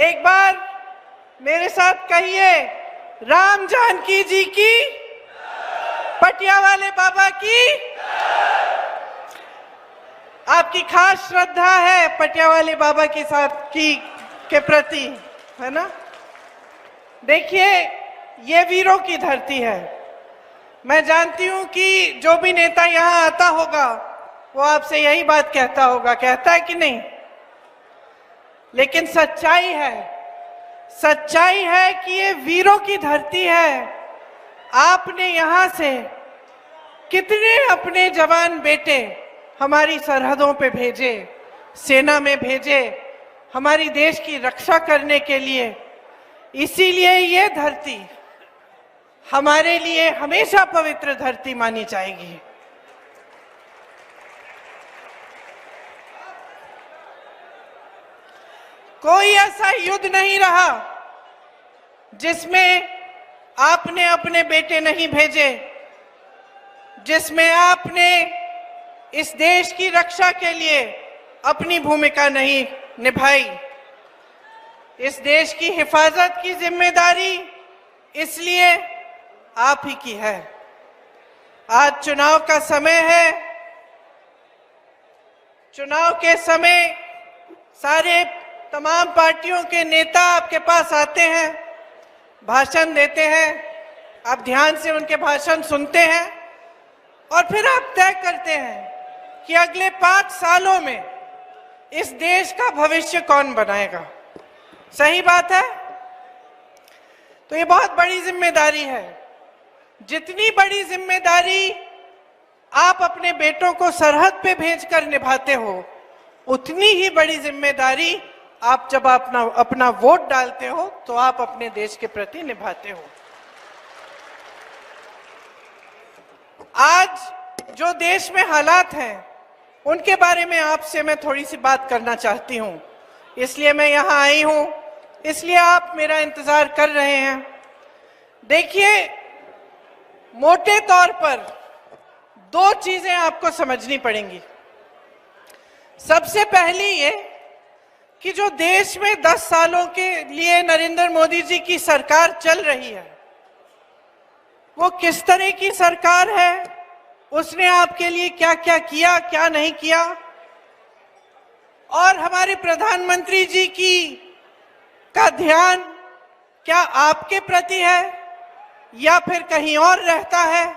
एक बार मेरे साथ कहिए, राम जानकी जी की, पटिया वाले बाबा की। आपकी खास श्रद्धा है पटिया वाले बाबा के साथ के प्रति, है ना? देखिए, ये वीरों की धरती है। मैं जानती हूं कि जो भी नेता यहां आता होगा वो आपसे यही बात कहता होगा, कहता है कि नहीं? लेकिन सच्चाई है कि ये वीरों की धरती है। आपने यहां से कितने अपने जवान बेटे हमारी सरहदों पे भेजे, सेना में भेजे, हमारी देश की रक्षा करने के लिए। इसीलिए ये धरती हमारे लिए हमेशा पवित्र धरती मानी जाएगी। कोई ऐसा युद्ध नहीं रहा जिसमें आपने अपने बेटे नहीं भेजे, जिसमें आपने इस देश की रक्षा के लिए अपनी भूमिका नहीं निभाई। इस देश की हिफाजत की जिम्मेदारी इसलिए आप ही की है। आज चुनाव का समय है। चुनाव के समय सारे तमाम पार्टियों के नेता आपके पास आते हैं, भाषण देते हैं। आप ध्यान से उनके भाषण सुनते हैं और फिर आप तय करते हैं कि अगले 5 सालों में इस देश का भविष्य कौन बनाएगा। सही बात है? तो ये बहुत बड़ी जिम्मेदारी है। जितनी बड़ी जिम्मेदारी आप अपने बेटों को सरहद पे भेजकर निभाते हो, उतनी ही बड़ी जिम्मेदारी आप जब अपना वोट डालते हो तो आप अपने देश के प्रति निभाते हो। आज जो देश में हालात हैं उनके बारे में आपसे मैं थोड़ी सी बात करना चाहती हूं, इसलिए मैं यहां आई हूं, इसलिए आप मेरा इंतजार कर रहे हैं। देखिए, मोटे तौर पर 2 चीजें आपको समझनी पड़ेंगी। सबसे पहली ये कि जो देश में 10 सालों के लिए नरेंद्र मोदी जी की सरकार चल रही है, वो किस तरह की सरकार है, उसने आपके लिए क्या क्या किया, क्या नहीं किया, और हमारे प्रधानमंत्री जी का ध्यान क्या आपके प्रति है या फिर कहीं और रहता है।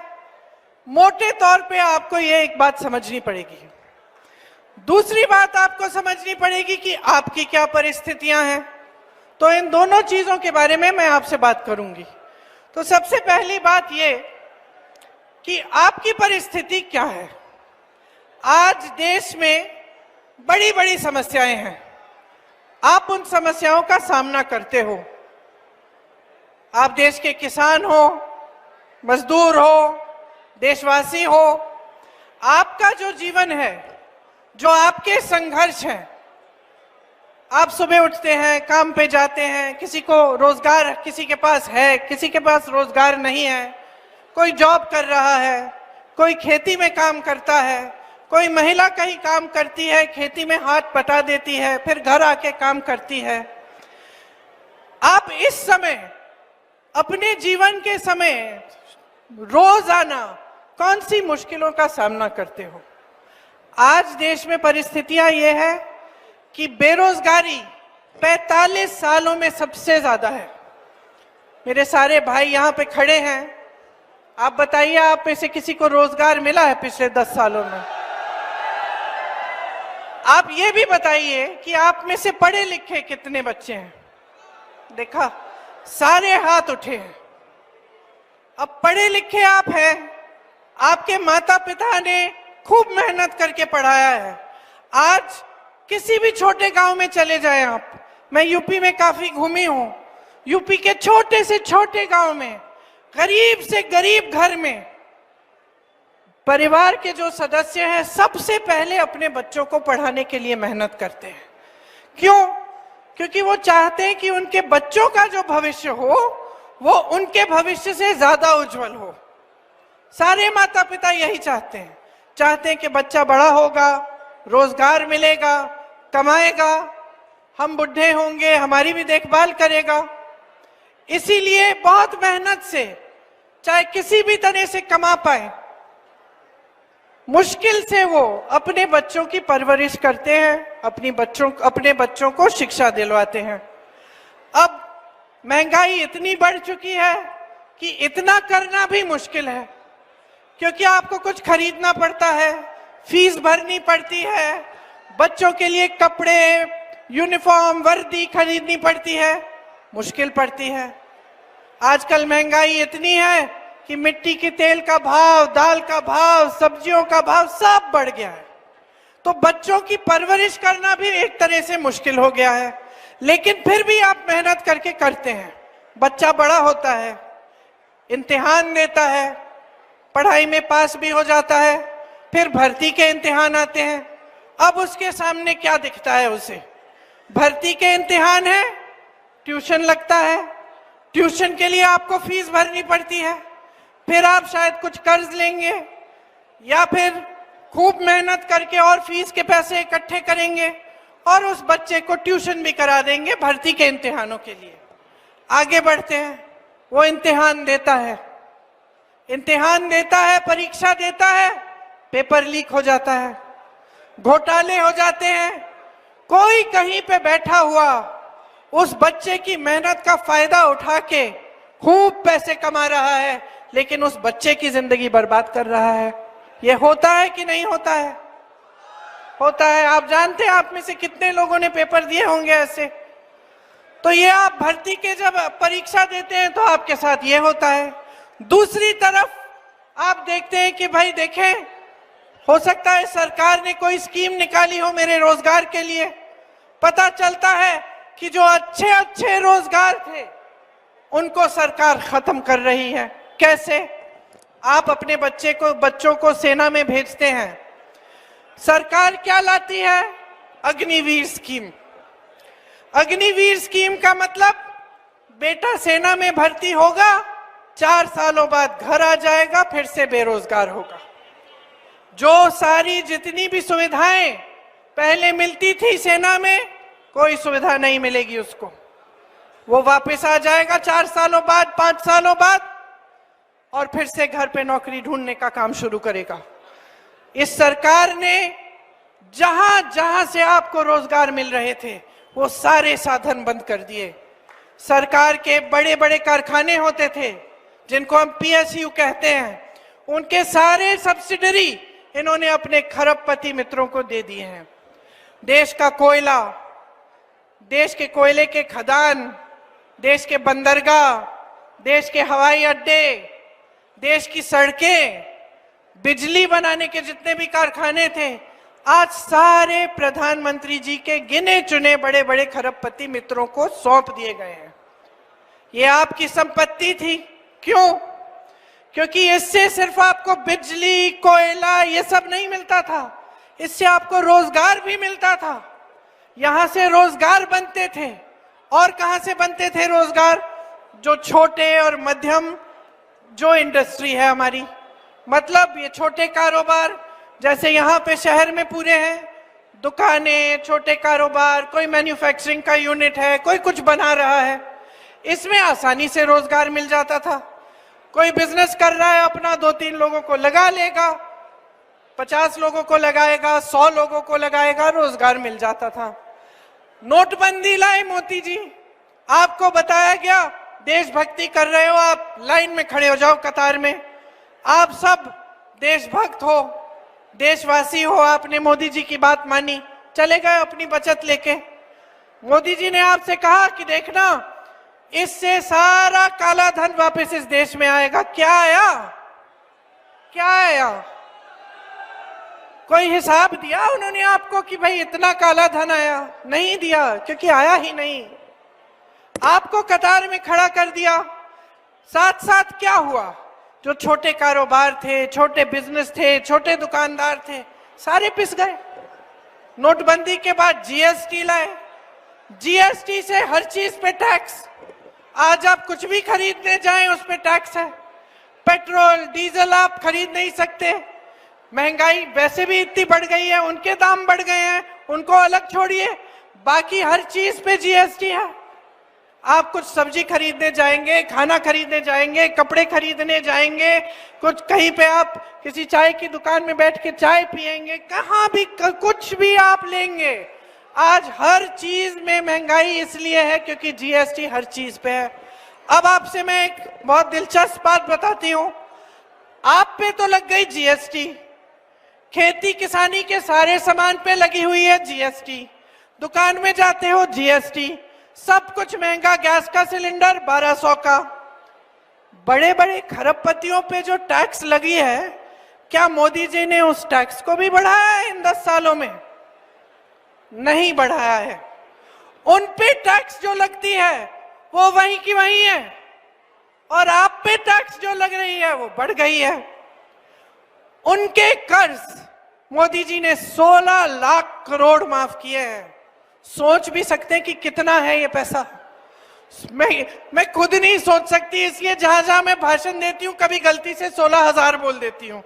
मोटे तौर पे आपको ये एक बात समझनी पड़ेगी। दूसरी बात आपको समझनी पड़ेगी कि आपकी क्या परिस्थितियां हैं। तो इन दोनों चीजों के बारे में मैं आपसे बात करूंगी। तो सबसे पहली बात ये कि आपकी परिस्थिति क्या है। आज देश में बड़ी बड़ी समस्याएं हैं, आप उन समस्याओं का सामना करते हो। आप देश के किसान हो, मजदूर हो, देशवासी हो, आपका जो जीवन है, जो आपके संघर्ष हैं, आप सुबह उठते हैं, काम पे जाते हैं, किसी को रोजगार किसी के पास है, किसी के पास रोजगार नहीं है, कोई जॉब कर रहा है, कोई खेती में काम करता है, कोई महिला कहीं काम करती है, खेती में हाथ बटा देती है, फिर घर आके काम करती है। आप इस समय अपने जीवन के समय रोजाना कौन सी मुश्किलों का सामना करते हो। आज देश में परिस्थितियां ये है कि बेरोजगारी 45 सालों में सबसे ज्यादा है। मेरे सारे भाई यहाँ पे खड़े हैं, आप बताइए, आप में से किसी को रोजगार मिला है पिछले 10 सालों में? आप ये भी बताइए कि आप में से पढ़े लिखे कितने बच्चे हैं? देखा, सारे हाथ उठे हैं। अब पढ़े लिखे आप हैं, आपके माता पिता ने खूब मेहनत करके पढ़ाया है। आज किसी भी छोटे गांव में चले जाएं आप, मैं यूपी में काफी घूमी हूं, यूपी के छोटे से छोटे गांव में, गरीब से गरीब घर में, परिवार के जो सदस्य हैं सबसे पहले अपने बच्चों को पढ़ाने के लिए मेहनत करते हैं। क्यों? क्योंकि वो चाहते हैं कि उनके बच्चों का जो भविष्य हो वो उनके भविष्य से ज्यादा उज्जवल हो। सारे माता पिता यही चाहते हैं कि बच्चा बड़ा होगा, रोजगार मिलेगा, कमाएगा, हम बूढ़े होंगे, हमारी भी देखभाल करेगा। इसीलिए बहुत मेहनत से, चाहे किसी भी तरह से कमा पाए, मुश्किल से वो अपने बच्चों की परवरिश करते हैं, अपने बच्चों को शिक्षा दिलवाते हैं। अब महंगाई इतनी बढ़ चुकी है कि इतना करना भी मुश्किल है, क्योंकि आपको कुछ खरीदना पड़ता है, फीस भरनी पड़ती है, बच्चों के लिए कपड़े, यूनिफॉर्म, वर्दी खरीदनी पड़ती है, मुश्किल पड़ती है। आजकल महंगाई इतनी है कि मिट्टी के तेल का भाव, दाल का भाव, सब्जियों का भाव सब बढ़ गया है। तो बच्चों की परवरिश करना भी एक तरह से मुश्किल हो गया है, लेकिन फिर भी आप मेहनत करके करते हैं। बच्चा बड़ा होता है, इम्तिहान देता है, पढ़ाई में पास भी हो जाता है, फिर भर्ती के इम्तिहान आते हैं। अब उसके सामने क्या दिखता है उसे? भर्ती के इम्तिहान है, ट्यूशन लगता है, ट्यूशन के लिए आपको फीस भरनी पड़ती है, फिर आप शायद कुछ कर्ज लेंगे या फिर खूब मेहनत करके और फीस के पैसे इकट्ठे करेंगे और उस बच्चे को ट्यूशन भी करा देंगे भर्ती के इम्तिहानों के लिए। आगे बढ़ते हैं, वो इम्तिहान देता है, परीक्षा देता है, पेपर लीक हो जाता है, घोटाले हो जाते हैं। कोई कहीं पे बैठा हुआ उस बच्चे की मेहनत का फायदा उठा के खूब पैसे कमा रहा है, लेकिन उस बच्चे की जिंदगी बर्बाद कर रहा है। ये होता है कि नहीं होता है? होता है। आप जानते हैं आप में से कितने लोगों ने पेपर दिए होंगे ऐसे। तो ये आप भर्ती के जब परीक्षा देते हैं तो आपके साथ ये होता है। दूसरी तरफ आप देखते हैं कि भाई देखें, हो सकता है सरकार ने कोई स्कीम निकाली हो मेरे रोजगार के लिए। पता चलता है कि जो अच्छे अच्छे रोजगार थे उनको सरकार खत्म कर रही है। कैसे? आप अपने बच्चों को सेना में भेजते हैं, सरकार क्या लाती है? अग्निवीर स्कीम। अग्निवीर स्कीम का मतलब बेटा सेना में भर्ती होगा, 4 सालों बाद घर आ जाएगा, फिर से बेरोजगार होगा। जो सारी जितनी भी सुविधाएं पहले मिलती थी सेना में, कोई सुविधा नहीं मिलेगी उसको। वो वापस आ जाएगा 4 सालों बाद, 5 सालों बाद, और फिर से घर पे नौकरी ढूंढने का काम शुरू करेगा। इस सरकार ने जहां जहां से आपको रोजगार मिल रहे थे वो सारे साधन बंद कर दिए। सरकार के बड़े बड़े कारखाने होते थे जिनको हम पीएसयू कहते हैं, उनके सारे सब्सिडरी इन्होंने अपने खरबपति मित्रों को दे दिए हैं। देश का कोयला, देश के कोयले के खदान, देश के बंदरगाह, देश के हवाई अड्डे, देश की सड़कें, बिजली बनाने के जितने भी कारखाने थे, आज सारे प्रधानमंत्री जी के गिने चुने बड़े बड़े खरबपति मित्रों को सौंप दिए गए हैं। ये आपकी संपत्ति थी। क्यों? क्योंकि इससे सिर्फ आपको बिजली, कोयला ये सब नहीं मिलता था, इससे आपको रोजगार भी मिलता था। यहां से रोजगार बनते थे। और कहां से बनते थे रोजगार? जो छोटे और मध्यम जो इंडस्ट्री है हमारी, मतलब ये छोटे कारोबार, जैसे यहाँ पे शहर में पूरे हैं दुकानें, छोटे कारोबार, कोई मैन्युफैक्चरिंग का यूनिट है, कोई कुछ बना रहा है, इसमें आसानी से रोजगार मिल जाता था। कोई बिजनेस कर रहा है अपना, 2-3 लोगों को लगा लेगा, 50 लोगों को लगाएगा, 100 लोगों को लगाएगा, रोजगार मिल जाता था। नोटबंदी लाए मोदी जी, आपको बताया गया देशभक्ति कर रहे हो आप, लाइन में खड़े हो जाओ कतार में, आप सब देशभक्त हो, देशवासी हो, आपने मोदी जी की बात मानी, चले गए अपनी बचत लेके। मोदी जी ने आपसे कहा कि देखना इससे सारा काला धन वापस इस देश में आएगा। क्या आया? क्या आया? कोई हिसाब दिया उन्होंने आपको कि भाई इतना काला धन आया? नहीं दिया, क्योंकि आया ही नहीं। आपको कतार में खड़ा कर दिया। साथ साथ क्या हुआ? जो छोटे कारोबार थे, छोटे बिजनेस थे, छोटे दुकानदार थे, सारे पिस गए। नोटबंदी के बाद जीएसटी लाए, जीएसटी से हर चीज पे टैक्स। आज आप कुछ भी खरीदने जाएं उस पे टैक्स है। पेट्रोल डीजल आप खरीद नहीं सकते। महंगाई वैसे भी इतनी बढ़ गई है, उनके दाम बढ़ गए हैं, उनको अलग छोड़िए। बाकी हर चीज पे जीएसटी है। आप कुछ सब्जी खरीदने जाएंगे, खाना खरीदने जाएंगे, कपड़े खरीदने जाएंगे, कुछ कहीं पे आप किसी चाय की दुकान में बैठ के चाय पिएंगे, कहाँ भी कुछ भी आप लेंगे, आज हर चीज में महंगाई इसलिए है क्योंकि जीएसटी हर चीज पे है। अब आपसे मैं एक बहुत दिलचस्प बात बताती हूं। आप पे तो लग गई जीएसटी, खेती किसानी के सारे सामान पे लगी हुई है जीएसटी, दुकान में जाते हो जीएसटी, सब कुछ महंगा, गैस का सिलेंडर 1200 का। बड़े बड़े खरबपतियों पे जो टैक्स लगी है, क्या मोदी जी ने उस टैक्स को भी बढ़ाया है इन 10 सालों में? नहीं बढ़ाया है। उन पे टैक्स जो लगती है वो वहीं की वहीं है, और आप पे टैक्स जो लग रही है वो बढ़ गई है। उनके कर्ज मोदी जी ने 16 लाख करोड़ माफ किए हैं। सोच भी सकते हैं कि कितना है ये पैसा। मैं खुद नहीं सोच सकती, इसलिए जहां जहां मैं भाषण देती हूँ कभी गलती से 16,000 बोल देती हूँ,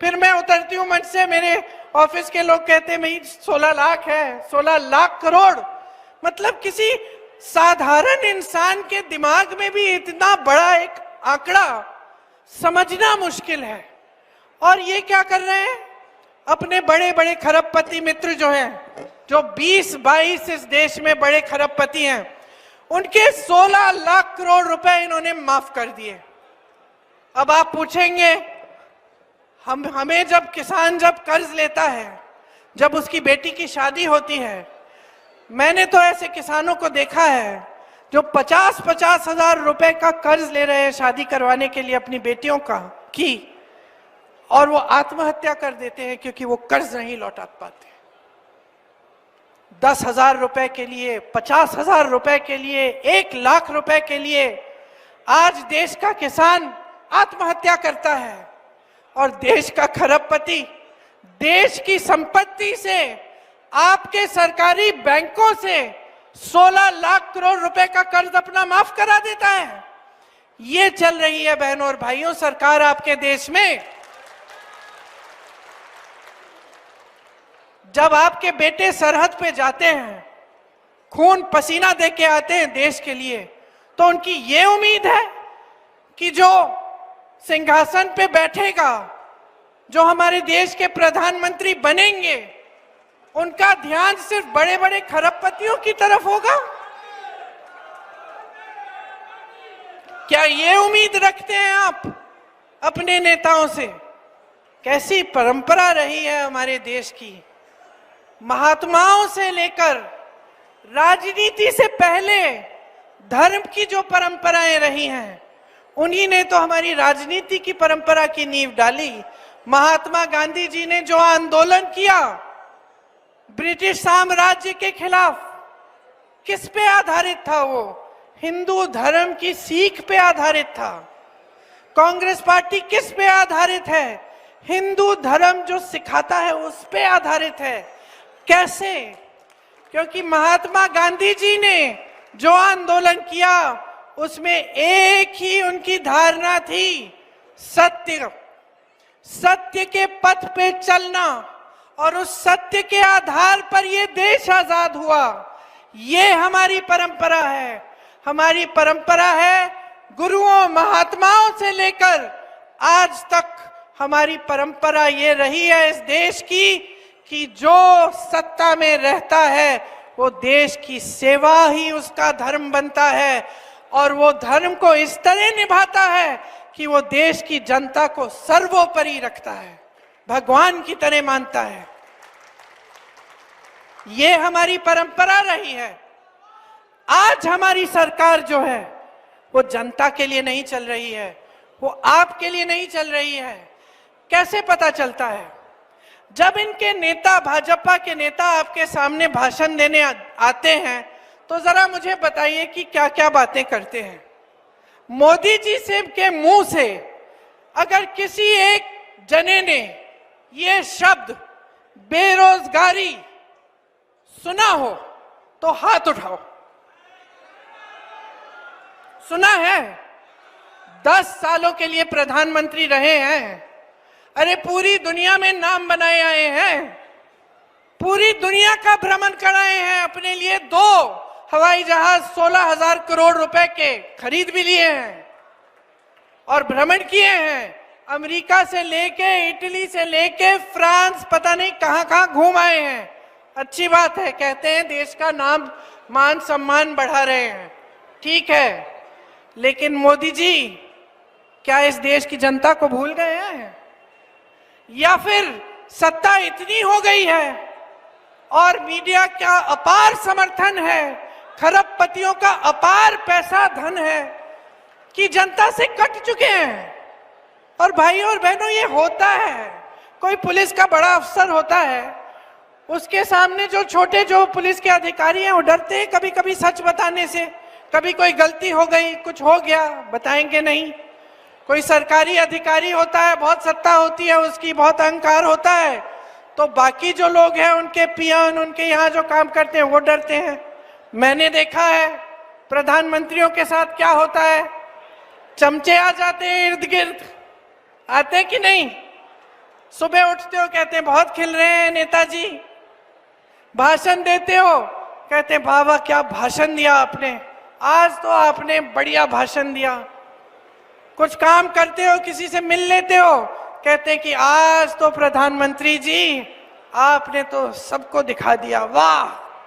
फिर मैं उतरती हूँ मंच से, मेरे ऑफिस के लोग कहते हैं भाई 16 लाख है, 16 लाख करोड़। मतलब किसी साधारण इंसान के दिमाग में भी इतना बड़ा एक आंकड़ा समझना मुश्किल है। और ये क्या कर रहे हैं? अपने बड़े बड़े खरबपति मित्र जो हैं, जो 20-22 इस देश में बड़े खरबपति हैं, उनके 16 लाख करोड़ रुपए इन्होंने माफ कर दिए। अब आप पूछेंगे, हमें जब किसान जब कर्ज लेता है, जब उसकी बेटी की शादी होती है, मैंने तो ऐसे किसानों को देखा है जो 50-50 हजार रुपए का कर्ज ले रहे हैं शादी करवाने के लिए अपनी बेटियों की, और वो आत्महत्या कर देते हैं क्योंकि वो कर्ज नहीं लौटा पाते। 10,000 रुपए के लिए, 50,000 रुपए के लिए, 1 लाख रुपए के लिए आज देश का किसान आत्महत्या करता है, और देश का खरबपति देश की संपत्ति से, आपके सरकारी बैंकों से 16 लाख करोड़ रुपए का कर्ज अपना माफ करा देता है। ये चल रही है बहनों और भाइयों सरकार आपके देश में। जब आपके बेटे सरहद पे जाते हैं, खून पसीना दे के आते हैं देश के लिए, तो उनकी ये उम्मीद है कि जो सिंहासन पे बैठेगा, जो हमारे देश के प्रधानमंत्री बनेंगे, उनका ध्यान सिर्फ बड़े बड़े खरबपतियों की तरफ होगा? क्या ये उम्मीद रखते हैं आप अपने नेताओं से? कैसी परंपरा रही है हमारे देश की। महात्माओं से लेकर राजनीति से पहले धर्म की जो परंपराएं रही हैं, उन्हीं ने तो हमारी राजनीति की परंपरा की नींव डाली। महात्मा गांधी जी ने जो आंदोलन किया ब्रिटिश साम्राज्य के खिलाफ, किस पे आधारित था? वो हिंदू धर्म की सीख पे आधारित था। कांग्रेस पार्टी किस पे आधारित है? हिंदू धर्म जो सिखाता है उस पे आधारित है। कैसे? क्योंकि महात्मा गांधी जी ने जो आंदोलन किया उसमें एक ही उनकी धारणा थी, सत्य। सत्य के पथ पे चलना, और उस सत्य के आधार पर ये देश आजाद हुआ। ये हमारी परंपरा है। हमारी परंपरा है गुरुओं महात्माओं से लेकर आज तक हमारी परंपरा ये रही है इस देश की कि जो सत्ता में रहता है वो देश की सेवा ही उसका धर्म बनता है, और वो धर्म को इस तरह निभाता है कि वो देश की जनता को सर्वोपरि रखता है, भगवान की तरह मानता है। ये हमारी परंपरा रही है। आज हमारी सरकार जो है वो जनता के लिए नहीं चल रही है, वो आपके लिए नहीं चल रही है। कैसे पता चलता है? जब इनके नेता, भाजपा के नेता आपके सामने भाषण देने आते हैं तो जरा मुझे बताइए कि क्या क्या बातें करते हैं। मोदी जी से के मुंह से अगर किसी एक जने ने ये शब्द बेरोजगारी सुना हो तो हाथ उठाओ। सुना है? 10 सालों के लिए प्रधानमंत्री रहे हैं, अरे पूरी दुनिया में नाम बनाए आए हैं। पूरी दुनिया का भ्रमण कर रहे हैं, अपने लिए 2 हवाई जहाज 16,000 करोड़ रुपए के खरीद भी लिए हैं और भ्रमण किए हैं। अमेरिका से लेके, इटली से लेके फ्रांस, पता नहीं कहां कहां घूम आए हैं। अच्छी बात है, कहते हैं देश का नाम मान सम्मान बढ़ा रहे हैं, ठीक है। लेकिन मोदी जी क्या इस देश की जनता को भूल गए हैं, या फिर सत्ता इतनी हो गई है और मीडिया का अपार समर्थन है, खरबपतियों का अपार पैसा धन है कि जनता से कट चुके हैं। और भाइयों और बहनों, ये होता है, कोई पुलिस का बड़ा अफसर होता है, उसके सामने जो छोटे जो पुलिस के अधिकारी हैं वो डरते हैं कभी कभी सच बताने से। कभी कोई गलती हो गई, कुछ हो गया, बताएंगे नहीं। कोई सरकारी अधिकारी होता है, बहुत सत्ता होती है उसकी, बहुत अहंकार होता है, तो बाकी जो लोग हैं उनके पियन, उनके यहाँ जो काम करते हैं वो डरते हैं। मैंने देखा है प्रधानमंत्रियों के साथ क्या होता है, चमचे आ जाते हैं इर्द गिर्द, आते कि नहीं? सुबह उठते हो कहते हैं बहुत खिल रहे हैं नेताजी, भाषण देते हो कहते हैं वाह वाह क्या भाषण दिया आपने, आज तो आपने बढ़िया भाषण दिया। कुछ काम करते हो, किसी से मिल लेते हो, कहते हैं कि आज तो प्रधानमंत्री जी आपने तो सबको दिखा दिया, वाह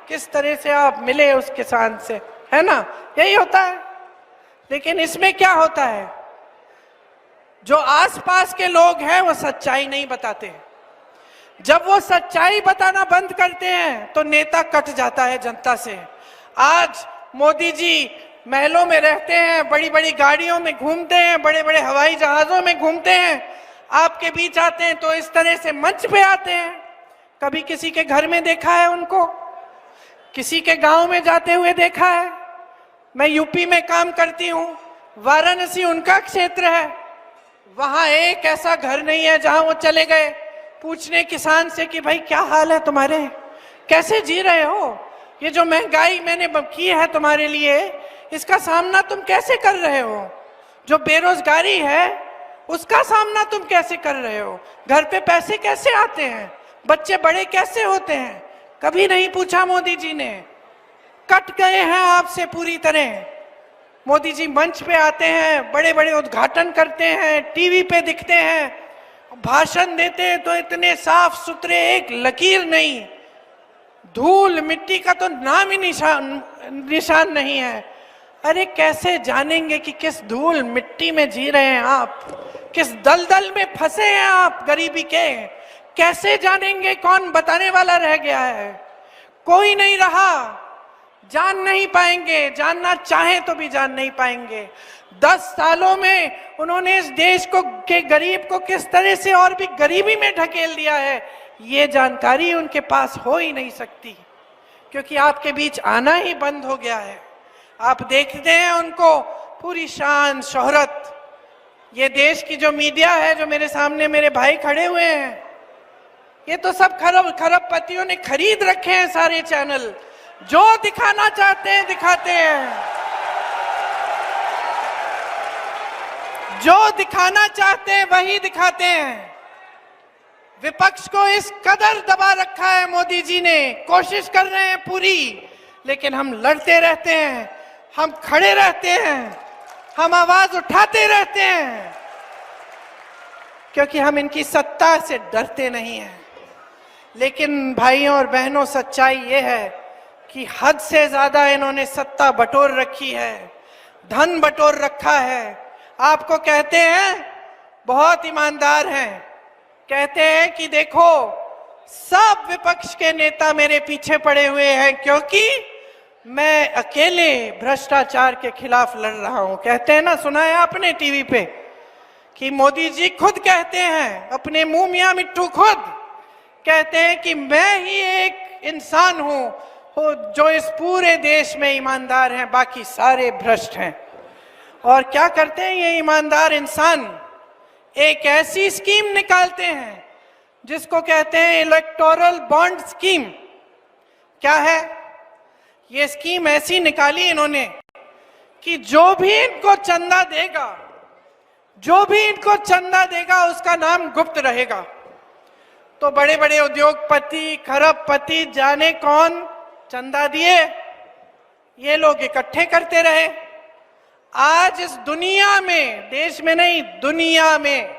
किस तरह से आप मिले उस किसान से, है ना? यही होता है। लेकिन इसमें क्या होता है, जो आसपास के लोग हैं वो सच्चाई नहीं बताते। जब वो सच्चाई बताना बंद करते हैं तो नेता कट जाता है जनता से। आज मोदी जी महलों में रहते हैं, बड़ी बड़ी गाड़ियों में घूमते हैं, बड़े बड़े हवाई जहाजों में घूमते हैं, आपके बीच आते हैं तो इस तरह से मंच पे आते हैं। कभी किसी के घर में देखा है उनको, किसी के गांव में जाते हुए देखा है? मैं यूपी में काम करती हूँ, वाराणसी उनका क्षेत्र है, वहां एक ऐसा घर नहीं है जहां वो चले गए पूछने किसान से कि भाई क्या हाल है तुम्हारे, कैसे जी रहे हो, ये जो महंगाई मैंने की है तुम्हारे लिए, इसका सामना तुम कैसे कर रहे हो, जो बेरोजगारी है उसका सामना तुम कैसे कर रहे हो, घर पे पैसे कैसे आते हैं, बच्चे बड़े कैसे होते हैं, कभी नहीं पूछा मोदी जी ने। कट गए हैं आपसे पूरी तरह। मोदी जी मंच पे आते हैं, बड़े बड़े उद्घाटन करते हैं, टीवी पे दिखते हैं, भाषण देते हैं तो इतने साफ सुथरे, एक लकीर नहीं, धूल मिट्टी का तो नाम ही निशान नहीं है। अरे कैसे जानेंगे कि किस धूल मिट्टी में जी रहे हैं आप, किस दलदल में फंसे हैं आप गरीबी के? कैसे जानेंगे? कौन बताने वाला रह गया है? कोई नहीं रहा, जान नहीं पाएंगे, जानना चाहे तो भी जान नहीं पाएंगे। 10 सालों में उन्होंने इस देश को के गरीब को किस तरह से और भी गरीबी में ढकेल दिया है, ये जानकारी उनके पास हो ही नहीं सकती, क्योंकि आपके बीच आना ही बंद हो गया है। आप देखते हैं उनको पूरी शान शोहरत, ये देश की जो मीडिया है, जो मेरे सामने मेरे भाई खड़े हुए हैं, ये तो सब खरबपतियों ने खरीद रखे हैं सारे चैनल, जो दिखाना चाहते हैं दिखाते हैं, जो दिखाना चाहते हैं वही दिखाते हैं। विपक्ष को इस कदर दबा रखा है मोदी जी ने, कोशिश कर रहे हैं पूरी, लेकिन हम लड़ते रहते हैं, हम खड़े रहते हैं, हम आवाज उठाते रहते हैं, क्योंकि हम इनकी सत्ता से डरते नहीं हैं। लेकिन भाइयों और बहनों, सच्चाई ये है कि हद से ज्यादा इन्होंने सत्ता बटोर रखी है, धन बटोर रखा है। आपको कहते हैं बहुत ईमानदार हैं, कहते हैं कि देखो सब विपक्ष के नेता मेरे पीछे पड़े हुए हैं क्योंकि मैं अकेले भ्रष्टाचार के खिलाफ लड़ रहा हूं। कहते हैं ना, सुना है आपने टीवी पे कि मोदी जी खुद कहते हैं, अपने मुंह मियां मिट्टू खुद कहते हैं कि मैं ही एक इंसान हूं जो इस पूरे देश में ईमानदार हैं, बाकी सारे भ्रष्ट हैं। और क्या करते हैं ये ईमानदार इंसान? एक ऐसी स्कीम निकालते हैं जिसको कहते हैं इलेक्टोरल बॉन्ड स्कीम। क्या है ये स्कीम? ऐसी निकाली इन्होंने कि जो भी इनको चंदा देगा, जो भी इनको चंदा देगा उसका नाम गुप्त रहेगा। तो बड़े बड़े उद्योगपति, खरबपति, जाने कौन चंदा दिए, ये लोग इकट्ठे करते रहे। आज इस दुनिया में, देश में नहीं दुनिया में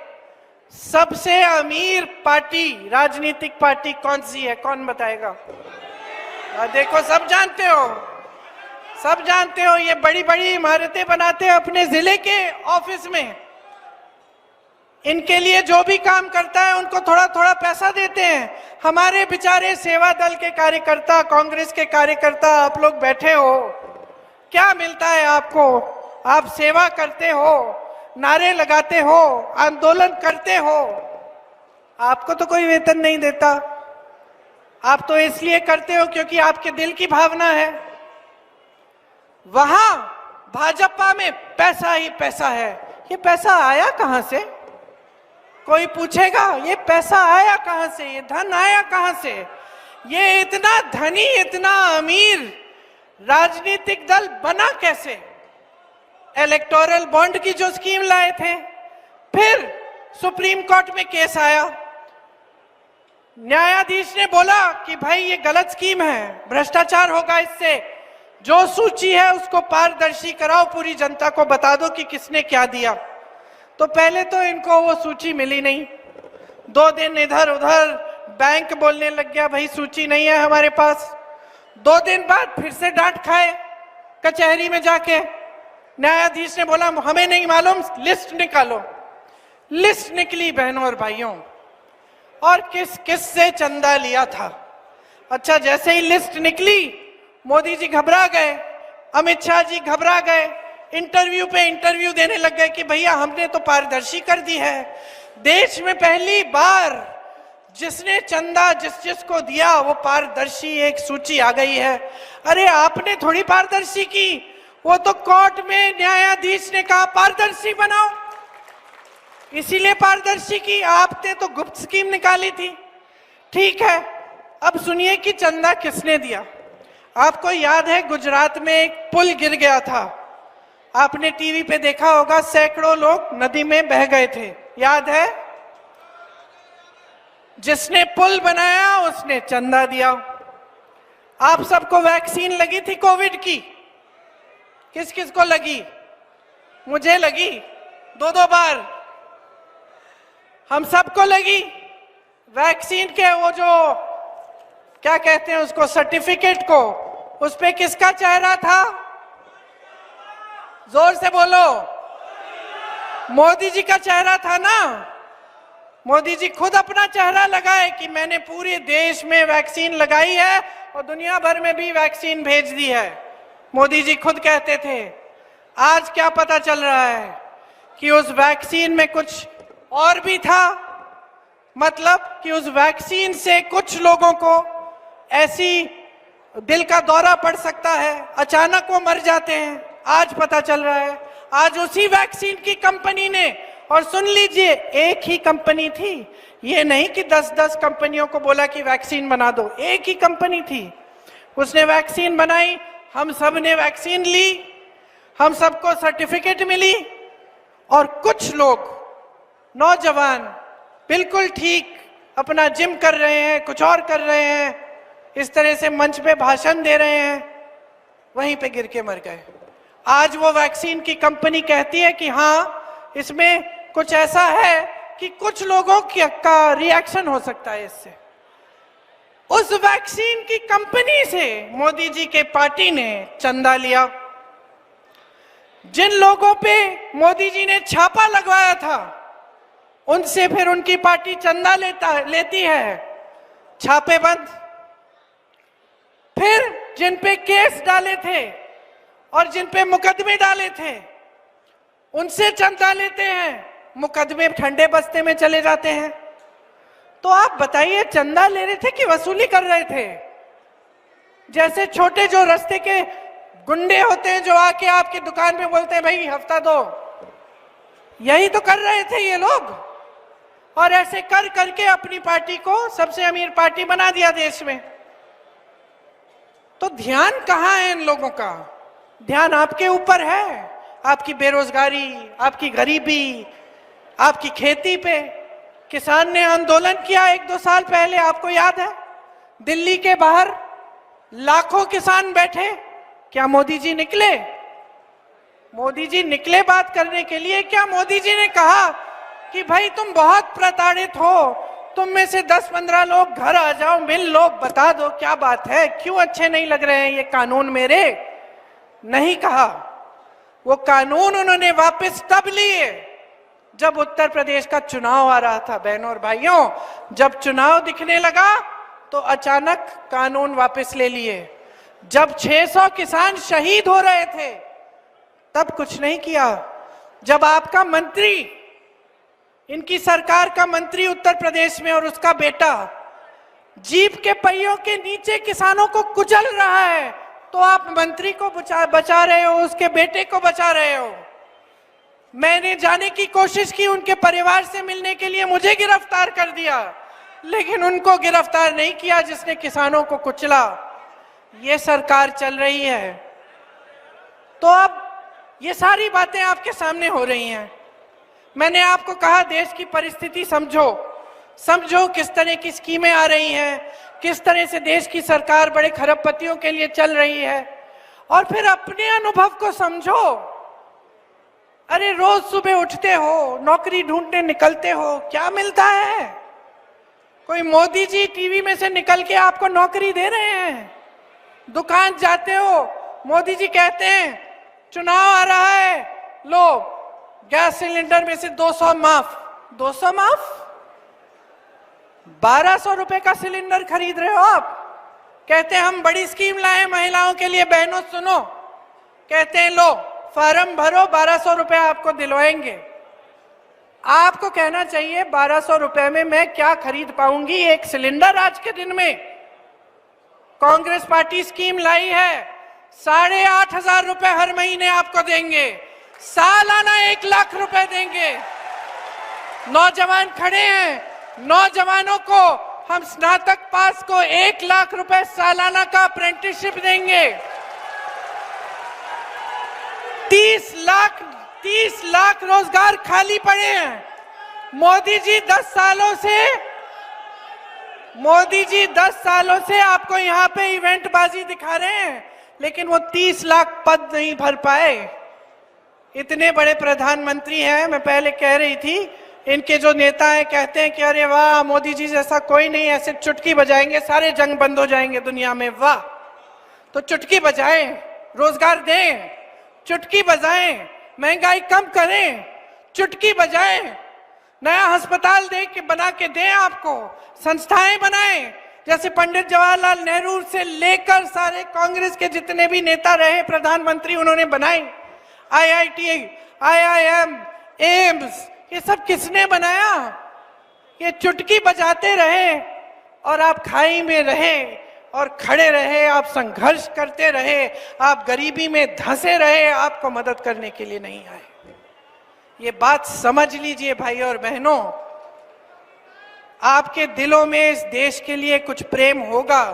सबसे अमीर पार्टी, राजनीतिक पार्टी कौन सी है? कौन बताएगा? देखो, सब जानते हो, सब जानते हो। ये बड़ी बड़ी इमारतें बनाते हैं अपने जिले के ऑफिस में। इनके लिए जो भी काम करता है उनको थोड़ा थोड़ा पैसा देते हैं। हमारे बेचारे सेवा दल के कार्यकर्ता, कांग्रेस के कार्यकर्ता, आप लोग बैठे हो, क्या मिलता है आपको? आप सेवा करते हो, नारे लगाते हो, आंदोलन करते हो, आपको तो कोई वेतन नहीं देता। आप तो इसलिए करते हो क्योंकि आपके दिल की भावना है। वहां भाजपा में पैसा ही पैसा है। ये पैसा आया कहां से? कोई पूछेगा ये पैसा आया कहां से, ये धन आया कहां से? ये इतना धनी, इतना अमीर राजनीतिक दल बना कैसे? इलेक्टोरल बॉन्ड की जो स्कीम लाए थे, फिर सुप्रीम कोर्ट में केस आया, न्यायाधीश ने बोला कि भाई ये गलत स्कीम है, भ्रष्टाचार होगा इससे, जो सूची है उसको पारदर्शी कराओ, पूरी जनता को बता दो कि किसने क्या दिया। तो पहले तो इनको वो सूची मिली नहीं, 2 दिन इधर उधर बैंक बोलने लग गया भाई सूची नहीं है हमारे पास। 2 दिन बाद फिर से डांट खाए कचहरी में जाके, न्यायाधीश ने बोला हमें नहीं मालूम, लिस्ट निकालो। लिस्ट निकली बहनों और भाइयों, और किस किस से चंदा लिया था। अच्छा, जैसे ही लिस्ट निकली मोदी जी घबरा गए, अमित शाह जी घबरा गए, इंटरव्यू पे इंटरव्यू देने लग गए कि भैया हमने तो पारदर्शी कर दी है। देश में पहली बार जिसने चंदा जिस जिसको दिया वो पारदर्शी एक सूची आ गई है। अरे आपने थोड़ी पारदर्शी की, वो तो कोर्ट में न्यायाधीश ने कहा पारदर्शी बनाओ, इसीलिए पारदर्शी की। आपने तो गुप्त स्कीम निकाली थी। ठीक है, अब सुनिए कि चंदा किसने दिया। आपको याद है गुजरात में एक पुल गिर गया था, आपने टीवी पे देखा होगा, सैकड़ों लोग नदी में बह गए थे, याद है? जिसने पुल बनाया उसने चंदा दिया। आप सबको वैक्सीन लगी थी कोविड की? किस किस को लगी? मुझे लगी 2-2 बार, हम सबको लगी। वैक्सीन के वो जो क्या कहते हैं उसको, सर्टिफिकेट को, उस पे किसका चेहरा था? जोर से बोलो। मोदी जी का चेहरा था ना। मोदी जी खुद अपना चेहरा लगाए कि मैंने पूरे देश में वैक्सीन लगाई है और दुनिया भर में भी वैक्सीन भेज दी है, मोदी जी खुद कहते थे। आज क्या पता चल रहा है कि उस वैक्सीन में कुछ और भी था, मतलब कि उस वैक्सीन से कुछ लोगों को ऐसी दिल का दौरा पड़ सकता है, अचानक वो मर जाते हैं। आज पता चल रहा है, आज उसी वैक्सीन की कंपनी ने, और सुन लीजिए एक ही कंपनी थी, ये नहीं कि 10-10 कंपनियों को बोला कि वैक्सीन बना दो, एक ही कंपनी थी, उसने वैक्सीन बनाई, हम सब ने वैक्सीन ली, हम सबको सर्टिफिकेट मिली, और कुछ लोग नौजवान बिल्कुल ठीक अपना जिम कर रहे हैं, कुछ और कर रहे हैं, इस तरह से मंच पे भाषण दे रहे हैं, वहीं पे गिर के मर गए। आज वो वैक्सीन की कंपनी कहती है कि हाँ इसमें कुछ ऐसा है कि कुछ लोगों का रिएक्शन हो सकता है इससे। उस वैक्सीन की कंपनी से मोदी जी के पार्टी ने चंदा लिया। जिन लोगों पे मोदी जी ने छापा लगवाया था उनसे फिर उनकी पार्टी चंदा लेती है, छापे बंद। फिर जिन पे केस डाले थे और जिन पे मुकदमे डाले थे उनसे चंदा लेते हैं, मुकदमे ठंडे बस्ते में चले जाते हैं। तो आप बताइए चंदा ले रहे थे कि वसूली कर रहे थे? जैसे छोटे जो रास्ते के गुंडे होते हैं जो आके आपकी दुकान पे बोलते हैं भाई हफ्ता दो, यही तो कर रहे थे ये लोग। और ऐसे कर करके अपनी पार्टी को सबसे अमीर पार्टी बना दिया देश में। तो ध्यान कहां है इन लोगों का? ध्यान आपके ऊपर है, आपकी बेरोजगारी, आपकी गरीबी, आपकी खेती पे। किसान ने आंदोलन किया 1-2 साल पहले, आपको याद है? दिल्ली के बाहर लाखों किसान बैठे। क्या मोदी जी निकले? मोदी जी निकले बात करने के लिए? क्या मोदी जी ने कहा कि भाई तुम बहुत प्रताड़ित हो, तुम में से 10-15 लोग घर आ जाओ, मिल लो, बता दो क्या बात है, क्यों अच्छे नहीं लग रहे हैं ये कानून मेरे? नहीं कहा। वो कानून उन्होंने वापस तब लिए जब उत्तर प्रदेश का चुनाव आ रहा था। बहनों और भाइयों, जब चुनाव दिखने लगा तो अचानक कानून वापस ले लिए। जब 600 किसान शहीद हो रहे थे तब कुछ नहीं किया। जब आपका मंत्री, इनकी सरकार का मंत्री उत्तर प्रदेश में और उसका बेटा जीप के पहियों के नीचे किसानों को कुचल रहा है, तो आप मंत्री को बचा रहे हो, उसके बेटे को बचा रहे हो। मैंने जाने की कोशिश की उनके परिवार से मिलने के लिए, मुझे गिरफ्तार कर दिया, लेकिन उनको गिरफ्तार नहीं किया जिसने किसानों को कुचला। ये सरकार चल रही है। तो अब ये सारी बातें आपके सामने हो रही हैं। मैंने आपको कहा देश की परिस्थिति समझो, समझो किस तरह की स्कीमें आ रही हैं, किस तरह से देश की सरकार बड़े खरबपतियों के लिए चल रही है, और फिर अपने अनुभव को समझो। अरे रोज सुबह उठते हो, नौकरी ढूंढने निकलते हो, क्या मिलता है? कोई मोदी जी टीवी में से निकल के आपको नौकरी दे रहे हैं? दुकान जाते हो, मोदी जी कहते हैं चुनाव आ रहा है, लो गैस सिलेंडर में से 200 माफ। 200 माफ? 1200 रुपए का सिलेंडर खरीद रहे हो आप। कहते हैं हम बड़ी स्कीम लाए महिलाओं के लिए। बहनों सुनो, कहते हैं लो फॉर्म भरो, 1200 रुपए आपको दिलवाएंगे। आपको कहना चाहिए 1200 रुपए में मैं क्या खरीद पाऊंगी एक सिलेंडर आज के दिन में? कांग्रेस पार्टी स्कीम लाई है, 8,500 रुपए हर महीने आपको देंगे, सालाना 1 लाख रुपए देंगे। नौजवान खड़े हैं, नौजवानों को हम स्नातक पास को 1 लाख रुपए सालाना का अप्रेंटिसशिप देंगे। 30 लाख रोजगार खाली पड़े हैं। मोदी जी 10 सालों से आपको यहाँ पे इवेंट बाजी दिखा रहे हैं, लेकिन वो 30 लाख पद नहीं भर पाए। इतने बड़े प्रधानमंत्री हैं। मैं पहले कह रही थी, इनके जो नेता हैं कहते हैं कि अरे वाह मोदी जी जैसा कोई नहीं, ऐसे चुटकी बजाएंगे सारे जंग बंद हो जाएंगे दुनिया में। वाह, तो चुटकी बजाएं, रोजगार दें, चुटकी बजाएं, महंगाई कम करें, चुटकी बजाएं, नया अस्पताल बना के दें, आपको संस्थाएं बनाएं, जैसे पंडित जवाहरलाल नेहरू से लेकर सारे कांग्रेस के जितने भी नेता रहे प्रधानमंत्री उन्होंने बनाए। IIT, IIM, एम्स, ये सब किसने बनाया? ये चुटकी बजाते रहे और आप खाई में रहे और खड़े रहे, आप संघर्ष करते रहे, आप गरीबी में धंसे रहे, आपको मदद करने के लिए नहीं आए। ये बात समझ लीजिए भाई और बहनों। आपके दिलों में इस देश के लिए कुछ प्रेम होगा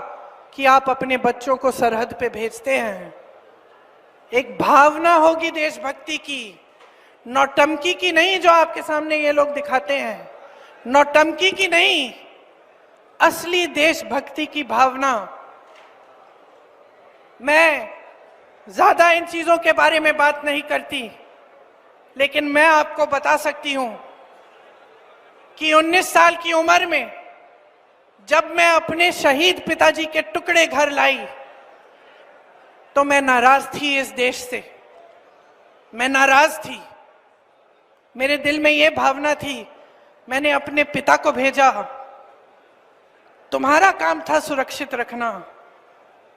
कि आप अपने बच्चों को सरहद पे भेजते हैं। एक भावना होगी देशभक्ति की, नौटंकी की नहीं जो आपके सामने ये लोग दिखाते हैं, नौटंकी की नहीं, असली देशभक्ति की भावना। मैं ज्यादा इन चीजों के बारे में बात नहीं करती, लेकिन मैं आपको बता सकती हूं कि 19 साल की उम्र में जब मैं अपने शहीद पिताजी के टुकड़े घर लाई तो मैं नाराज थी इस देश से। मैं नाराज थी, मेरे दिल में ये भावना थी। मैंने अपने पिता को भेजा, तुम्हारा काम था सुरक्षित रखना।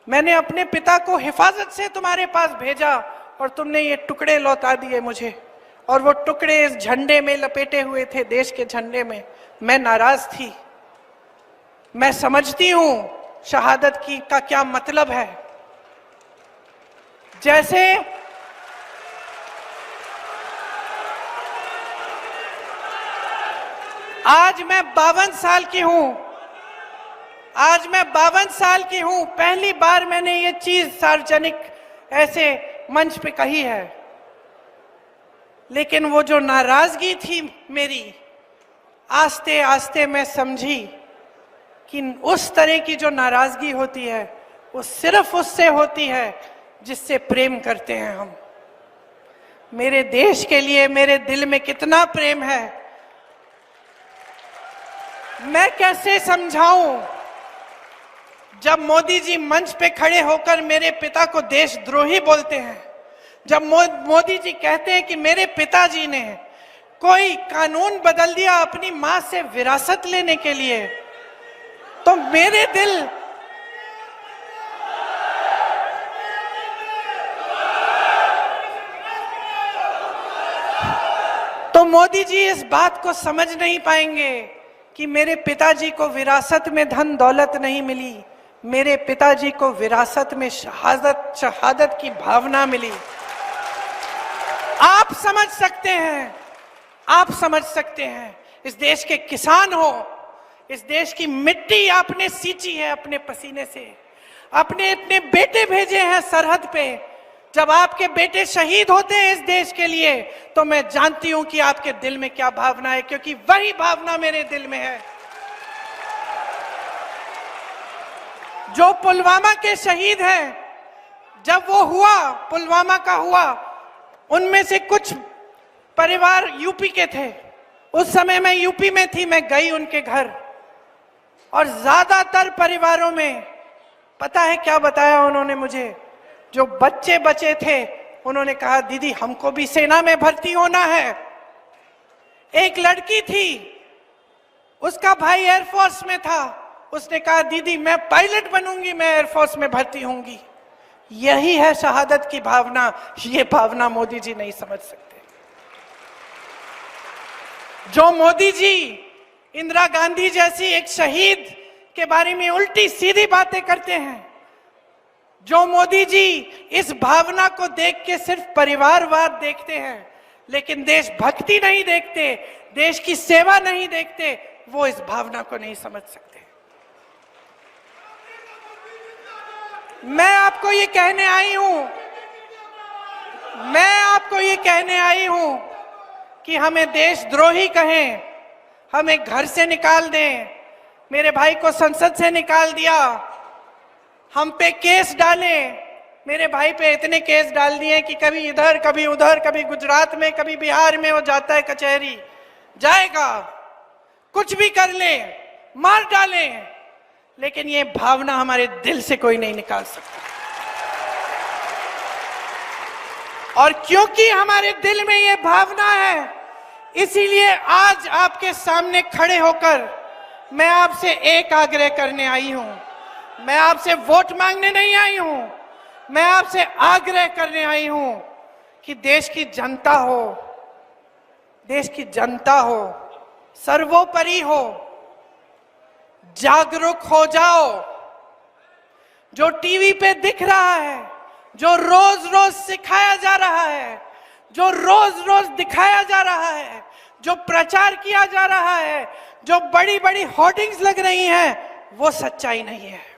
मैंने अपने पिता को हिफाजत से तुम्हारे पास भेजा और तुमने ये टुकड़े लौटा दिए मुझे, और वो टुकड़े इस झंडे में लपेटे हुए थे, देश के झंडे में। मैं नाराज थी। मैं समझती हूं शहादत की का क्या मतलब है। जैसे आज मैं 52 साल की हूं, आज मैं 52 साल की हूं, पहली बार मैंने ये चीज सार्वजनिक ऐसे मंच पे कही है। लेकिन वो जो नाराजगी थी मेरी, आस्ते आस्ते मैं समझी कि उस तरह की जो नाराजगी होती है वो सिर्फ उससे होती है जिससे प्रेम करते हैं हम। मेरे देश के लिए मेरे दिल में कितना प्रेम है, मैं कैसे समझाऊं। जब मोदी जी मंच पे खड़े होकर मेरे पिता को देशद्रोही बोलते हैं, जब मोदी जी कहते हैं कि मेरे पिताजी ने कोई कानून बदल दिया अपनी मां से विरासत लेने के लिए, तो मेरे दिल तो मोदी जी इस बात को समझ नहीं पाएंगे कि मेरे पिताजी को विरासत में धन दौलत नहीं मिली, मेरे पिताजी को विरासत में शहादत की भावना मिली। आप समझ सकते हैं, आप समझ सकते हैं। इस देश के किसान हो, इस देश की मिट्टी आपने सींची है अपने पसीने से, अपने इतने बेटे भेजे हैं सरहद पे। जब आपके बेटे शहीद होते हैं इस देश के लिए, तो मैं जानती हूं कि आपके दिल में क्या भावना है, क्योंकि वही भावना मेरे दिल में है। जो पुलवामा के शहीद हैं, जब वो हुआ, पुलवामा का हुआ, उनमें से कुछ परिवार यूपी के थे। उस समय मैं यूपी में थी, मैं गई उनके घर, और ज्यादातर परिवारों में पता है क्या बताया उन्होंने मुझे? जो बच्चे बचे थे उन्होंने कहा दीदी हमको भी सेना में भर्ती होना है। एक लड़की थी, उसका भाई एयरफोर्स में था, उसने कहा दीदी मैं पायलट बनूंगी, मैं एयरफोर्स में भर्ती होंगी। यही है शहादत की भावना। ये भावना मोदी जी नहीं समझ सकते। जो मोदी जी इंदिरा गांधी जैसी एक शहीद के बारे में उल्टी सीधी बातें करते हैं, जो मोदी जी इस भावना को देख के सिर्फ परिवारवाद देखते हैं लेकिन देशभक्ति नहीं देखते, देश की सेवा नहीं देखते, वो इस भावना को नहीं समझ सकते। मैं आपको ये कहने आई हूं, मैं आपको ये कहने आई हूं कि हमें देशद्रोही कहें, हमें घर से निकाल दें, मेरे भाई को संसद से निकाल दिया, हम पे केस डाले, मेरे भाई पे इतने केस डाल दिए कि कभी इधर कभी उधर, कभी गुजरात में कभी बिहार में वो जाता है कचहरी, जाएगा, कुछ भी कर ले, मार डाले, लेकिन ये भावना हमारे दिल से कोई नहीं निकाल सकता। और क्योंकि हमारे दिल में ये भावना है, इसीलिए आज आपके सामने खड़े होकर मैं आपसे एक आग्रह करने आई हूं। मैं आपसे वोट मांगने नहीं आई हूं, मैं आपसे आग्रह करने आई हूं कि देश की जनता हो, देश की जनता हो, सर्वोपरि हो, जागरूक हो जाओ। जो टीवी पे दिख रहा है, जो रोज रोज सिखाया जा रहा है, जो रोज रोज दिखाया जा रहा है, जो प्रचार किया जा रहा है, जो बड़ी बड़ी होर्डिंग्स लग रही हैं, वो सच्चाई नहीं है।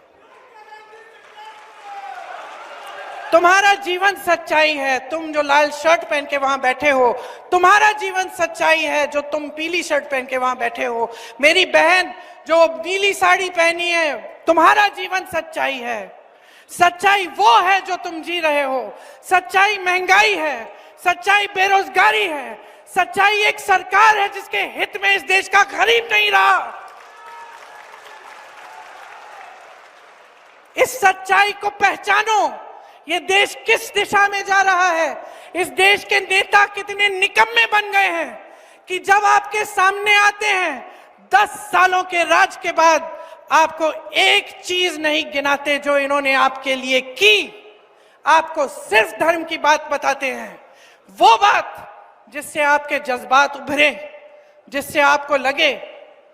तुम्हारा जीवन सच्चाई है। तुम जो लाल शर्ट पहन के वहां बैठे हो, तुम्हारा जीवन सच्चाई है। जो तुम पीली शर्ट पहन के वहां बैठे हो, मेरी बहन जो नीली साड़ी पहनी है, तुम्हारा जीवन सच्चाई है। सच्चाई वो है जो तुम जी रहे हो। सच्चाई महंगाई है, सच्चाई बेरोजगारी है, सच्चाई एक सरकार है जिसके हित में इस देश का गरीब नहीं रहा। इस सच्चाई को पहचानो। ये देश किस दिशा में जा रहा है, इस देश के नेता कितने निकम्मे बन गए हैं कि जब आपके सामने आते हैं 10 सालों के राज के बाद आपको एक चीज नहीं गिनाते जो इन्होंने आपके लिए की। आपको सिर्फ धर्म की बात बताते हैं, वो बात जिससे आपके जज्बात उभरे, जिससे आपको लगे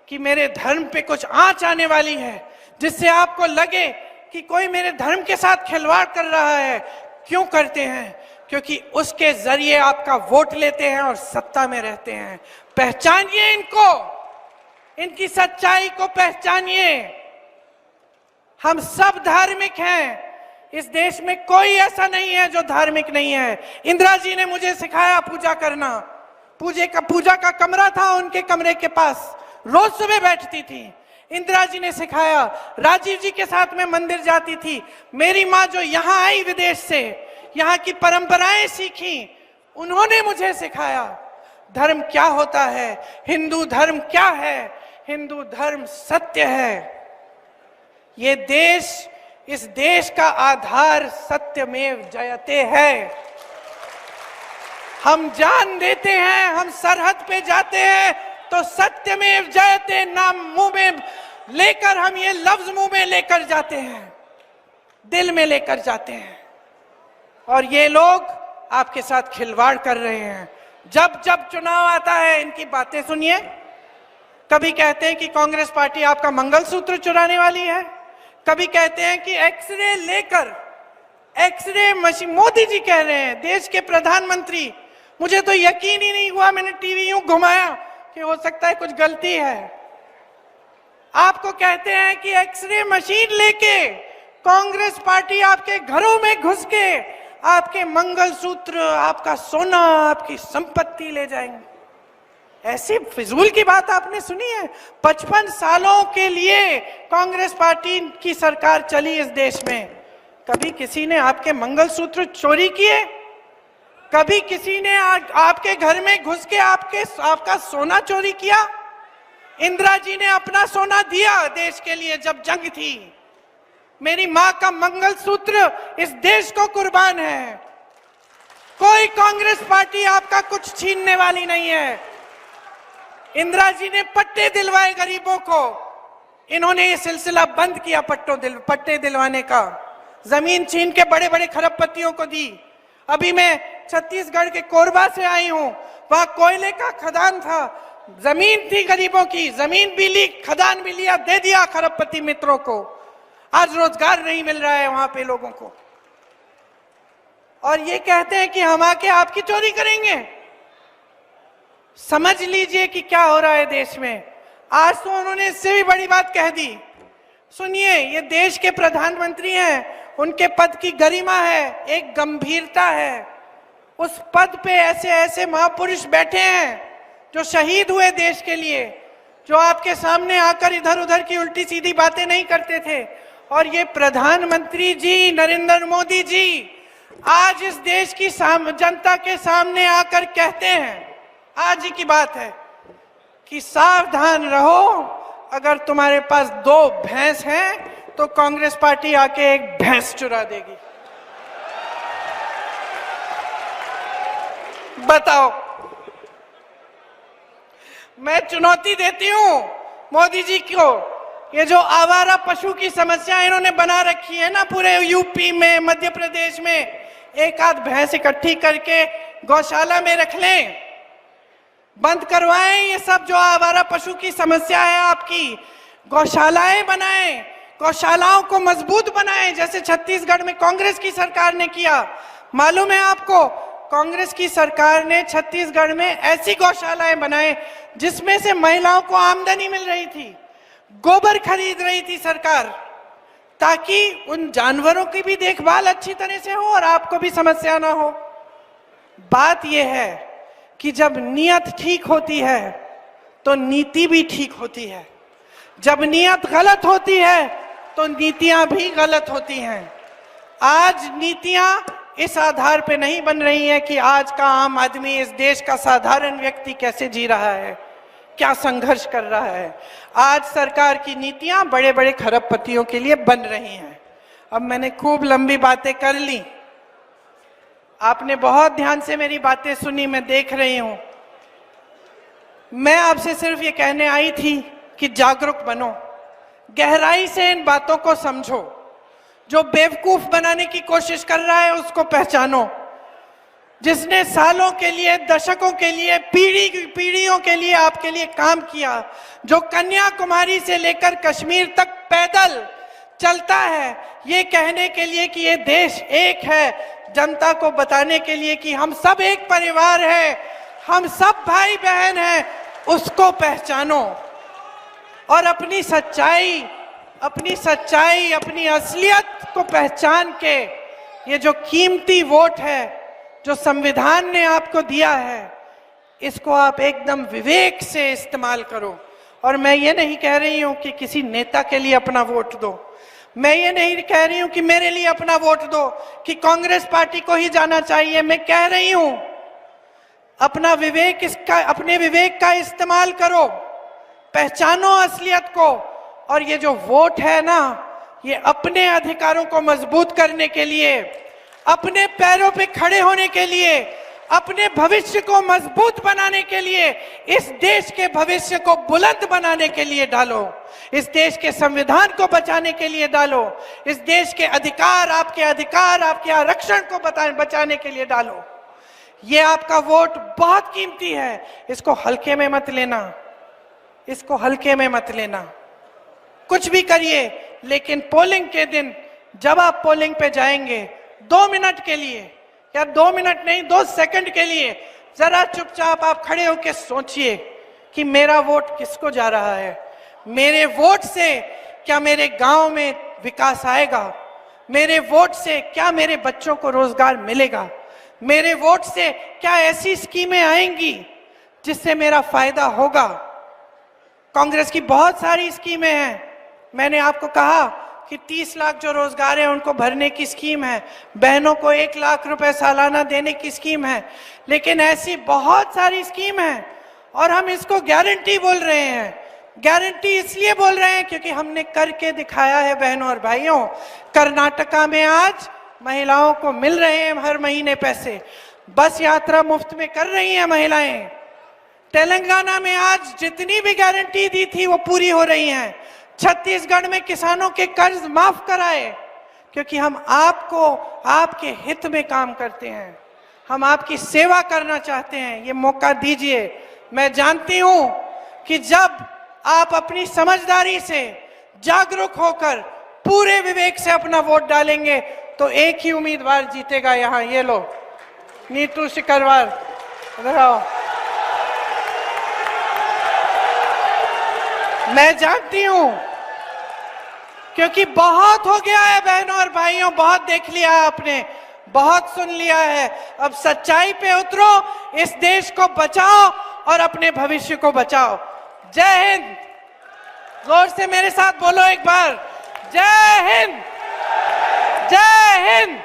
कि मेरे धर्म पे कुछ आंच आने वाली है, जिससे आपको लगे कि कोई मेरे धर्म के साथ खिलवाड़ कर रहा है। क्यों करते हैं? क्योंकि उसके जरिए आपका वोट लेते हैं और सत्ता में रहते हैं। पहचानिए इनको, इनकी सच्चाई को पहचानिए। हम सब धार्मिक हैं। इस देश में कोई ऐसा नहीं है जो धार्मिक नहीं है। इंदिरा जी ने मुझे सिखाया पूजा करना। पूजा का कमरा था उनके कमरे के पास, रोज सुबह बैठती थी। इंदिरा जी ने सिखाया, राजीव जी के साथ में मंदिर जाती थी। मेरी माँ जो यहाँ आई विदेश से, यहाँ की परंपराएं सीखी, उन्होंने मुझे सिखाया धर्म क्या होता है, हिंदू धर्म क्या है। हिंदू धर्म सत्य है। ये देश, इस देश का आधार सत्यमेव जयते है। हम जान देते हैं, हम सरहद पे जाते हैं तो सत्यमेव जयते नाम मुंह में लेकर, हम ये लफ्ज मुंह में लेकर जाते हैं, दिल में लेकर जाते हैं। और ये लोग आपके साथ खिलवाड़ कर रहे हैं। जब जब चुनाव आता है इनकी बातें सुनिए। कभी कहते हैं कि कांग्रेस पार्टी आपका मंगलसूत्र चुराने वाली है, कभी कहते हैं कि एक्सरे लेकर, एक्सरे मशीन, मोदी जी कह रहे हैं, देश के प्रधानमंत्री। मुझे तो यकीन ही नहीं हुआ, मैंने टीवी यूं घुमाया कि हो सकता है कुछ गलती है। आपको कहते हैं कि एक्सरे मशीन लेके कांग्रेस पार्टी आपके घरों में घुस के आपके मंगलसूत्र, आपका सोना, आपकी संपत्ति ले जाएंगे। ऐसी फिजूल की बात आपने सुनी है? 55 सालों के लिए कांग्रेस पार्टी की सरकार चली इस देश में। कभी किसी ने आपके मंगलसूत्र चोरी किए? कभी किसी ने आपके घर में घुस के आपका सोना चोरी किया? इंदिरा जी ने अपना सोना दिया देश के लिए जब जंग थी। मेरी मां का मंगलसूत्र इस देश को कुर्बान है। कोई कांग्रेस पार्टी आपका कुछ छीनने वाली नहीं है। इंदिरा जी ने पट्टे दिलवाए गरीबों को, इन्होंने ये सिलसिला बंद किया पट्टे दिलवाने का। जमीन छीन के बड़े बड़े खरबपतियों को दी। अभी मैं छत्तीसगढ़ के कोरबा से आई हूं, वहां कोयले का खदान था, जमीन थी गरीबों की, जमीन भी ली, खदान भी लिया, दे दिया खरबपति मित्रों को। आज रोजगार नहीं मिल रहा है वहां पे लोगों को। और ये कहते हैं कि हम आके आपकी चोरी करेंगे। समझ लीजिए कि क्या हो रहा है देश में। आज तो उन्होंने इससे भी बड़ी बात कह दी। सुनिए, ये देश के प्रधानमंत्री हैं, उनके पद की गरिमा है, एक गंभीरता है। उस पद पे ऐसे ऐसे महापुरुष बैठे हैं जो शहीद हुए देश के लिए, जो आपके सामने आकर इधर उधर की उल्टी सीधी बातें नहीं करते थे। और ये प्रधानमंत्री जी नरेंद्र मोदी जी आज इस देश की जनता के सामने आकर कहते हैं, आज ही की बात है, कि सावधान रहो, अगर तुम्हारे पास 2 भैंस हैं तो कांग्रेस पार्टी आके एक भैंस चुरा देगी। बताओ। मैं चुनौती देती हूं मोदी जी को। ये जो आवारा पशु की समस्या इन्होंने बना रखी है ना, पूरे यूपी में, मध्य प्रदेश में, एक आध भैंस इकट्ठी करके गौशाला में रख लें, बंद करवाएं ये सब जो आवारा पशु की समस्या है आपकी। गौशालाएं बनाएं, गौशालाओं को मजबूत बनाएं, जैसे छत्तीसगढ़ में कांग्रेस की सरकार ने किया। मालूम है आपको, कांग्रेस की सरकार ने छत्तीसगढ़ में ऐसी गौशालाएं बनाए जिसमें से महिलाओं को आमदनी मिल रही थी, गोबर खरीद रही थी सरकार, ताकि उन जानवरों की भी देखभाल अच्छी तरह से हो और आपको भी समस्या ना हो। बात यह है कि जब नीयत ठीक होती है तो नीति भी ठीक होती है। जब नीयत गलत होती है तो नीतियां भी गलत होती हैं। आज नीतियां इस आधार पे नहीं बन रही हैं कि आज का आम आदमी, इस देश का साधारण व्यक्ति कैसे जी रहा है, क्या संघर्ष कर रहा है। आज सरकार की नीतियां बड़े बड़े खरबपतियों के लिए बन रही हैं। अब मैंने खूब लंबी बातें कर ली, आपने बहुत ध्यान से मेरी बातें सुनी, मैं देख रही हूं। मैं आपसे सिर्फ ये कहने आई थी कि जागरूक बनो, गहराई से इन बातों को समझो। जो बेवकूफ बनाने की कोशिश कर रहा है उसको पहचानो। जिसने सालों के लिए, दशकों के लिए, पीढ़ियों के लिए आपके लिए काम किया, जो कन्याकुमारी से लेकर कश्मीर तक पैदल चलता है ये कहने के लिए कि ये देश एक है, जनता को बताने के लिए कि हम सब एक परिवार है, हम सब भाई बहन हैं, उसको पहचानो और अपनी सच्चाई, अपनी असलियत को पहचान के ये जो कीमती वोट है जो संविधान ने आपको दिया है, इसको आप एकदम विवेक से इस्तेमाल करो और मैं ये नहीं कह रही हूं कि किसी नेता के लिए अपना वोट दो, मैं ये नहीं कह रही हूं कि मेरे लिए अपना वोट दो, कि कांग्रेस पार्टी को ही जाना चाहिए। मैं कह रही हूं अपना विवेक, अपने विवेक का इस्तेमाल करो, पहचानो असलियत को। और ये जो वोट है ना, ये अपने अधिकारों को मजबूत करने के लिए, अपने पैरों पे खड़े होने के लिए, अपने भविष्य को मजबूत बनाने के लिए, इस देश के भविष्य को बुलंद बनाने के लिए डालो, इस देश के संविधान को बचाने के लिए डालो, इस देश के अधिकार, आपके आरक्षण को बचाने के लिए डालो। ये आपका वोट बहुत कीमती है, इसको हल्के में मत लेना, इसको हल्के में मत लेना। कुछ भी करिए, लेकिन पोलिंग के दिन जब आप पोलिंग पे जाएंगे, 2 मिनट के लिए, या 2 मिनट नहीं, 2 सेकंड के लिए जरा चुपचाप आप खड़े होकर सोचिए कि मेरा वोट किसको जा रहा है। मेरे वोट से क्या मेरे गांव में विकास आएगा? मेरे वोट से क्या मेरे बच्चों को रोजगार मिलेगा? मेरे वोट से क्या ऐसी स्कीमें आएंगी जिससे मेरा फायदा होगा? कांग्रेस की बहुत सारी स्कीमें हैं। मैंने आपको कहा कि 30 लाख जो रोजगार है उनको भरने की स्कीम है, बहनों को 1 लाख रुपए सालाना देने की स्कीम है, लेकिन ऐसी बहुत सारी स्कीम है। और हम इसको गारंटी बोल रहे हैं। गारंटी इसलिए बोल रहे हैं क्योंकि हमने करके दिखाया है बहनों और भाइयों। कर्नाटका में आज महिलाओं को मिल रहे हैं हर महीने पैसे, बस यात्रा मुफ्त में कर रही हैं महिलाएं। तेलंगाना में आज जितनी भी गारंटी दी थी वो पूरी हो रही हैं। छत्तीसगढ़ में किसानों के कर्ज माफ कराए, क्योंकि हम आपको, आपके हित में काम करते हैं, हम आपकी सेवा करना चाहते हैं। ये मौका दीजिए। मैं जानती हूं कि जब आप अपनी समझदारी से जागरूक होकर पूरे विवेक से अपना वोट डालेंगे तो एक ही उम्मीदवार जीतेगा। यहां ये लो, नीतू सिकरवार, इधर आओ। मैं जानती हूं, क्योंकि बहुत हो गया है बहनों और भाइयों, बहुत देख लिया आपने, बहुत सुन लिया है। अब सच्चाई पे उतरो, इस देश को बचाओ और अपने भविष्य को बचाओ। जय हिंद। जोर से मेरे साथ बोलो एक बार, जय हिंद, जय हिंद।